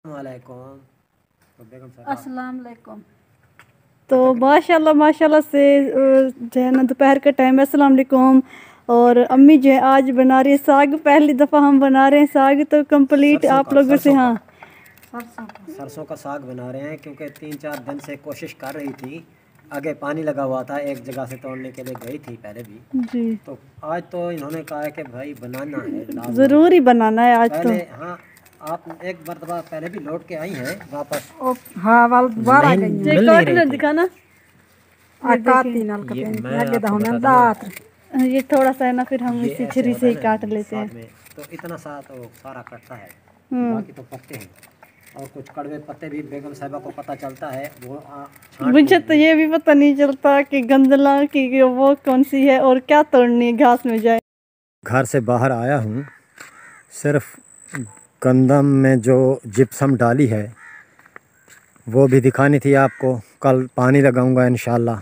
वालेकुम। अस्सलाम वालेकुम। तो माशाल्लाह से जो है ना दोपहर का टाइम है। अस्सलाम वालेकुम। और अम्मी जो है आज बना रही है साग। पहली दफ़ा हम बना रहे हैं साग, तो कंप्लीट आप लोगों से। हाँ, सरसों का साग बना रहे हैं क्योंकि 3-4 दिन से कोशिश कर रही थी। आगे पानी लगा हुआ था, एक जगह से तोड़ने के लिए गई थी पहले भी जी। तो आज तो इन्होंने कहा है कि भाई बनाना है, ज़रूर ही बनाना है आज पहले तो। हाँ, आप एक मरतबा पहले भी लौट के आई हैं वापस। हाँ, वाल दोबारा आ गई। मिल नहीं रही थी। दिखाना ये थोड़ा सा है ना, फिर हम इसी छुरी से ही काट लेते हैं। तो इतना सा तो सारा कटता है, बाकी तो पत्ते हैं और कुछ कड़वे पत्ते भी बेगम साहिबा को पता चलता है। वो मुझे तो ये भी पता नहीं चलता कि गंदला की वो कौन सी है और क्या तोड़नी है घास में जाए। घर से बाहर आया हूँ, सिर्फ गंदम में जो जिप्सम डाली है वो भी दिखानी थी आपको। कल पानी लगाऊंगा इंशाल्लाह।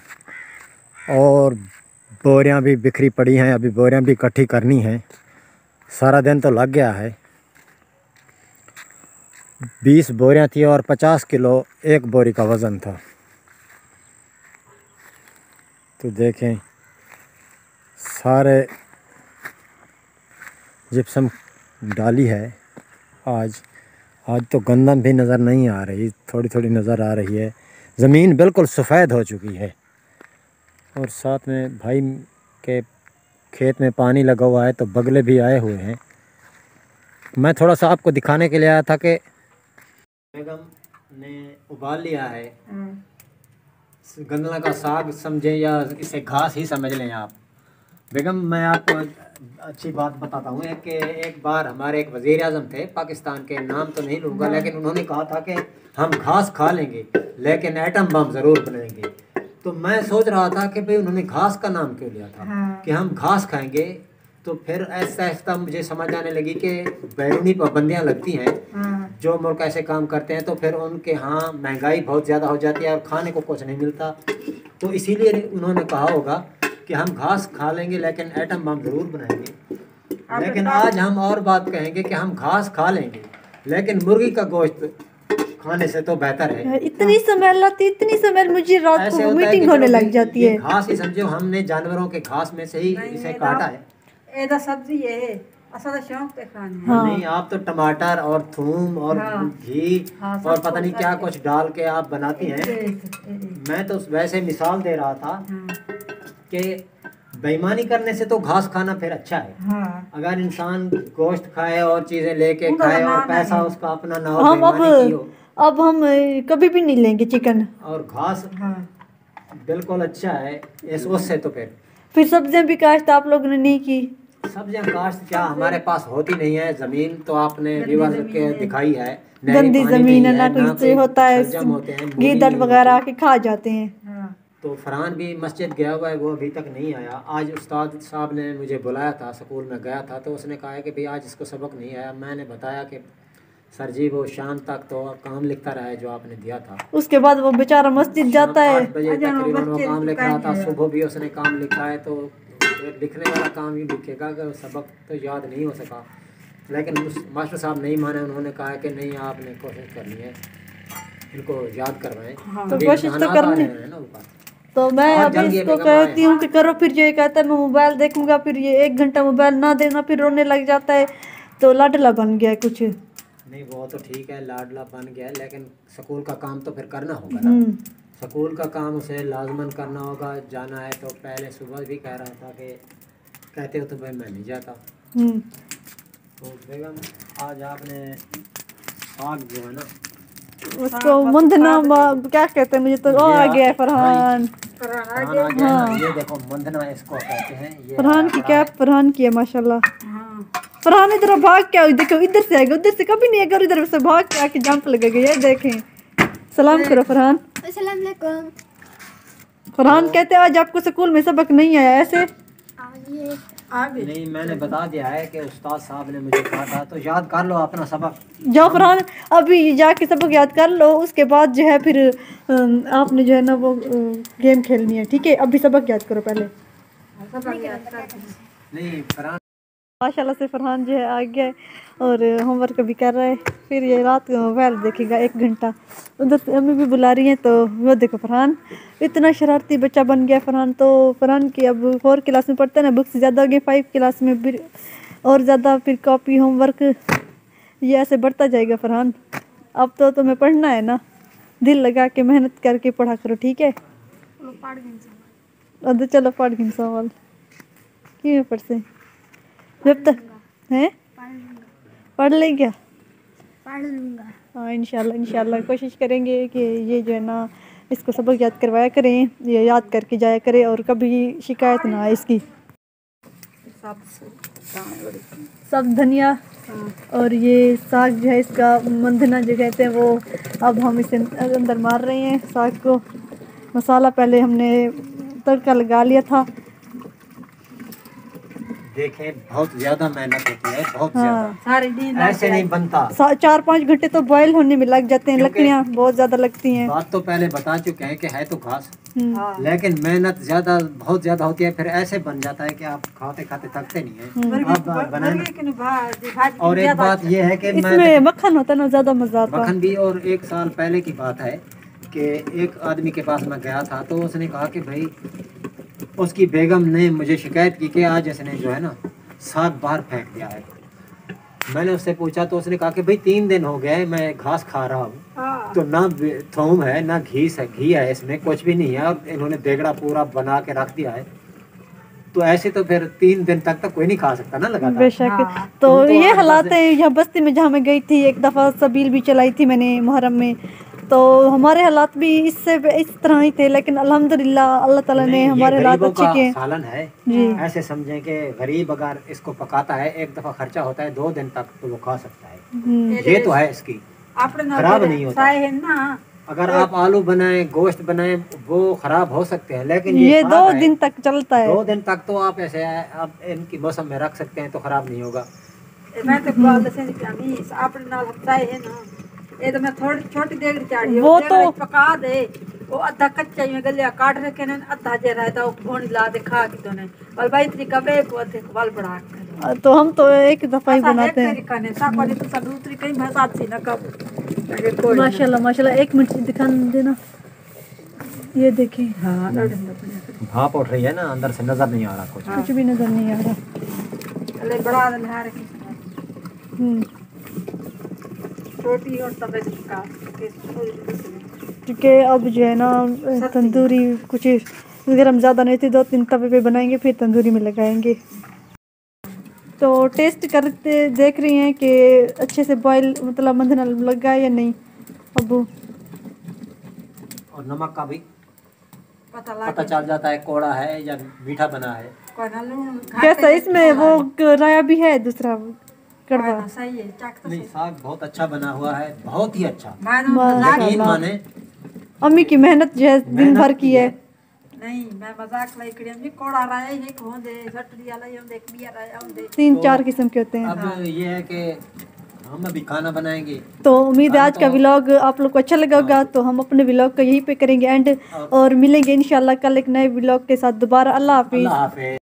और बोरियां भी बिखरी पड़ी हैं, अभी बोरियां भी इकट्ठी करनी हैं। सारा दिन तो लग गया है। 20 बोरियां थी और 50 किलो एक बोरी का वज़न था। तो देखें, सारे जिप्सम डाली है। आज तो गंदम भी नज़र नहीं आ रही, थोड़ी थोड़ी नज़र आ रही है। ज़मीन बिल्कुल सफ़ेद हो चुकी है और साथ में भाई के खेत में पानी लगा हुआ है तो बगले भी आए हुए हैं। मैं थोड़ा सा आपको दिखाने के लिए आया था कि बेगम ने उबाल लिया है गंदला का साग, समझें या इसे घास ही समझ लें आप। बेगम, मैं आपको अच्छी बात बताता हूँ कि एक बार हमारे एक वज़ीर आज़म थे पाकिस्तान के, नाम तो नहीं लूँगा, लेकिन उन्होंने कहा था कि हम घास खा लेंगे लेकिन एटम बम ज़रूर बनाएंगे। तो मैं सोच रहा था कि भाई उन्होंने घास का नाम क्यों लिया था। हाँ। कि हम घास खाएंगे। तो फिर ऐसा ऐसा मुझे समझ आने लगी कि बैरूनी पाबंदियाँ लगती हैं। हाँ। जो मुल्क ऐसे काम करते हैं तो फिर उनके यहाँ महंगाई बहुत ज़्यादा हो जाती है और खाने को कुछ नहीं मिलता। तो इसीलिए उन्होंने कहा होगा कि हम घास खा लेंगे लेकिन एटम बम ज़रूर बनाएंगे। लेकिन आज हम और बात कहेंगे कि हम घास खा लेंगे लेकिन मुर्गी का गोश्त खाने से तो बेहतर है। इतनी स्मेल आती, इतनी स्मेल, मुझे रात को वोमिटिंग होने लग जाती है। घास ही समझो, हमने जानवरों के घास में से ही इसे काटा है। ये सब्जी है, असल शौक पे खाने। हाँ। नहीं, आप तो टमाटर और थूम और घी और पता नहीं क्या कुछ डाल के आप बनाती हैं। मैं तो वैसे मिसाल दे रहा था कि बेईमानी करने से तो घास खाना फिर अच्छा है। हाँ। अगर इंसान गोश्त खाए और चीजें लेके खाए और पैसा उसका अपना ना हो, बेईमानी की हो। अब हम कभी भी नहीं लेंगे चिकन और घास। हाँ। बिल्कुल अच्छा है इस उससे। तो फिर सब्जियां भी काश्त आप लोगों ने नहीं की। सब्जियां काश्त क्या, हमारे पास होती नहीं है ज़मीन। तो आपने व्यूअर्स के दिखाई है, गंदी ज़मीन है, ना कुछ होता है, गीदड़ वगैरह आके खा जाते हैं। हाँ। तो फरहान भी मस्जिद गया हुआ है, वो अभी तक नहीं आया। आज उस्ताद साहब ने मुझे बुलाया था, स्कूल में गया था तो उसने कहा है कि भाई आज इसको सबक नहीं आया। मैंने बताया कि सर जी वो शाम तक तो काम लिखता रहा है जो आपने दिया था। उसके बाद वो बेचारा मस्जिद जाता है। 8 बजे तकरीबन वो काम लिख रहा था। सुबह भी उसने काम लिखा है तो लिखने वाला काम ही लिखेगा कि सबक तो याद नहीं हो सका। लेकिन मास्टर साहब नहीं माने, उन्होंने कहा कि नहीं आपने कोशिश करनी है, इनको याद करवाएं। हाँ। तो कोशिश तो करनी है ना ऊपर। तो मैं अभी इसको कहती हूँ कि करो, फिर जो ये कहता है मैं मोबाइल देखूंगा, फिर ये 1 घंटा मोबाइल ना देना, फिर रोने लग जाता है। तो लाडला बन गया कुछ नहीं। वो तो ठीक है, लाडला बन गया, लेकिन स्कूल का काम तो फिर करना होगा ना। स्कूल का काम उसे लाजमन करना होगा। जाना है तो पहले सुबह भी कह रहा था कि कहते हो तो भाई मैं नहीं जाता। तो बेगम आज आपने साग जो है ना उसको मंदना क्या कहते हैं, मुझे तो आ गया फरहान। हाँ, ये देखो मंदना इसको कहते हैं। ये फरहान की कैप फरहान की है माशाल्लाह। फरहान इधर भाग क्या, देखो इधर से आएगा, उधर से कभी नहीं आएगा, इधर से भाग के आके जंप लगेगा। ये देखें, सलाम करो फरहान। अस्सलाम वालेकुम। फरहान कहते हैं आज आपको स्कूल में सबक नहीं आया। ऐसे नहीं, मैंने बता दिया है कि उस्ताद साहब ने मुझे कहा था तो याद कर लो अपना सबक। जाओ फरहान, अभी जाके सबक याद कर लो, उसके बाद जो है फिर आपने जो है ना वो गेम खेलनी है। ठीक है, अभी सबक याद करो पहले। नहीं फरहान माशाल्लाह से फरहान जो है आ गया है और होमवर्क भी कर रहा है। फिर ये रात को मोबाइल देखेगा 1 घंटा। उधर से अम्मी भी बुला रही हैं तो वो देखो फरहान इतना शरारती बच्चा बन गया फरहान। तो फरहान की अब 4 क्लास में पढ़ता है ना, बुक्स ज़्यादा हो गई, 5 क्लास में फिर और ज़्यादा, फिर कॉपी होमवर्क ये ऐसे बढ़ता जाएगा फरहान। अब तो तुम्हें पढ़ना है ना, दिल लगा के मेहनत करके पढ़ा करो, ठीक है? अब चलो पढ़ गिन सवाल क्यों पढ़ से जब तक हैं पढ़ ले क्या? पढ़ लूँगा। हाँ इंशाल्लाह इंशाल्लाह कोशिश करेंगे कि ये जो है ना इसको सबक याद करवाया करें, ये याद करके जाया करे और कभी शिकायत ना आए इसकी। सब धनिया और ये साग जो है इसका मंधना जो कहते हैं वो अब हम इसे अंदर मार रहे हैं साग को। मसाला पहले हमने तड़का लगा लिया था। देखें बहुत ज्यादा मेहनत होती है, बहुत हाँ। ज्यादा, सारे दिन ऐसे नहीं बनता। 4-5 घंटे तो बॉयल होने में लग जाते हैं, क्योंकि लकड़ियाँ बहुत ज़्यादा लगती हैं। बात तो पहले बता चुके हैं कि है तो घास, हाँ। लेकिन मेहनत ज्यादा बहुत ज्यादा होती है। फिर ऐसे बन जाता है कि आप खाते खाते थकते नहीं है। आप बनाए। मुर्गी की भाजी और एक बात ये है कि इसमें मक्खन होता है ना, ज़्यादा मज़ा आता है। मक्खन भी। और 1 साल पहले की बात है कि एक आदमी के पास मैं गया था तो उसने कहा कि भाई उसकी बेगम ने मुझे शिकायत की कि आज इसने जो है ना साग बाहर फेंक दिया है। मैंने उससे पूछा तो उसने कहा कि भाई 3 दिन हो गए मैं घास खा रहा हूँ, हाँ। तो ना थूम है ना घी है, इसमें कुछ भी नहीं है, और इन्होंने देगड़ा पूरा बना के रख दिया है। तो ऐसे तो फिर 3 दिन तक तो कोई नहीं खा सकता ना लगातार। बेशक। हाँ। तो तुम ये आज हालात है यहाँ बस्ती में जहाँ मैं गई थी। एक दफ़ा सबील भी चलाई थी मैंने मुहर्रम में, तो हमारे हालात भी इससे इस तरह ही थे, लेकिन अल्हम्दुलिल्लाह अल्लाह ताला ने नहीं, ये हमारे हालात गरीबों अच्छे का किए। सालन है। जी। ऐसे समझें कि गरीब अगर इसको पकाता है, एक दफा खर्चा होता है, 2 दिन तक तो वो खा सकता है। ये तो है इसकी, अपने खराब नहीं होता। साए है ना। अगर आप आलू बनाएं, गोश्त बनाएं, वो खराब हो सकते हैं, लेकिन ये खराब 2 है। दिन तक चलता है। 2 दिन तक तो आप ऐसे आप इनकी मौसम में रख सकते हैं तो खराब नहीं होगा। मैं तो बोल दसे कि अभी अपने नाल साए है ना, ये तो मैं थोड़ी छोटी देगड़ी चाड़ी वो तो पका दे, वो अद्धा कच्चा में गलिया काट रखे ने, अद्धा जे रहता वो फोन ला दे खा के तो ने और भाई इतनी कबे पौधे वाल बढ़ा के। तो हम तो एक दफ़ा ही बनाते हैं। कने साकोली तो सब दूसरी कहीं भसात सी ना कब। माशाल्लाह माशाल्लाह। 1 मिनट दिखा देना, ये देखिए। हाँ भाप उठ रही है ना, अंदर से नजर नहीं आ रहा कुछ। कुछ भी नजर नहीं आ रहा। अरे बड़ा लहर की छोटी और तबे का क्योंकि अब जो है ना तंदूरी कुछ गर्म ज़्यादा नहीं थी, 2-3 तवे पे बनाएंगे फिर तंदूरी में लगाएंगे। तो टेस्ट करते देख रही हैं कि अच्छे से बॉईल मतलब मंधना लगा या नहीं। अब और नमक का भी पता पता चल जाता है कौड़ा है या मीठा बना है। कैसा इसमें वो राया भी है दूसरा कड़वा। सही है, चख तो नहीं, साग बहुत अच्छा बना हुआ है, बहुत ही अच्छा। माशाल्लाह। माने अम्मी की मेहनत जो है दिन भर की है। नहीं मैं मजाक लाई करी हम कोड़ा रहा है एक होंदे सटरी वाला हम देख बिया रहा होंदे 3-4 किस्म के होते हैं। अब ये है कि हम अभी खाना बनाएंगे। तो उम्मीद है आज का व्लॉग आप लोग को अच्छा लगा होगा। तो हम अपने व्लॉग को यहीं पे करेंगे एंड और मिलेंगे इंशाल्लाह कल एक नए व्लॉग के साथ दोबारा। अल्लाह हाफिज़। अल्लाह हाफिज़।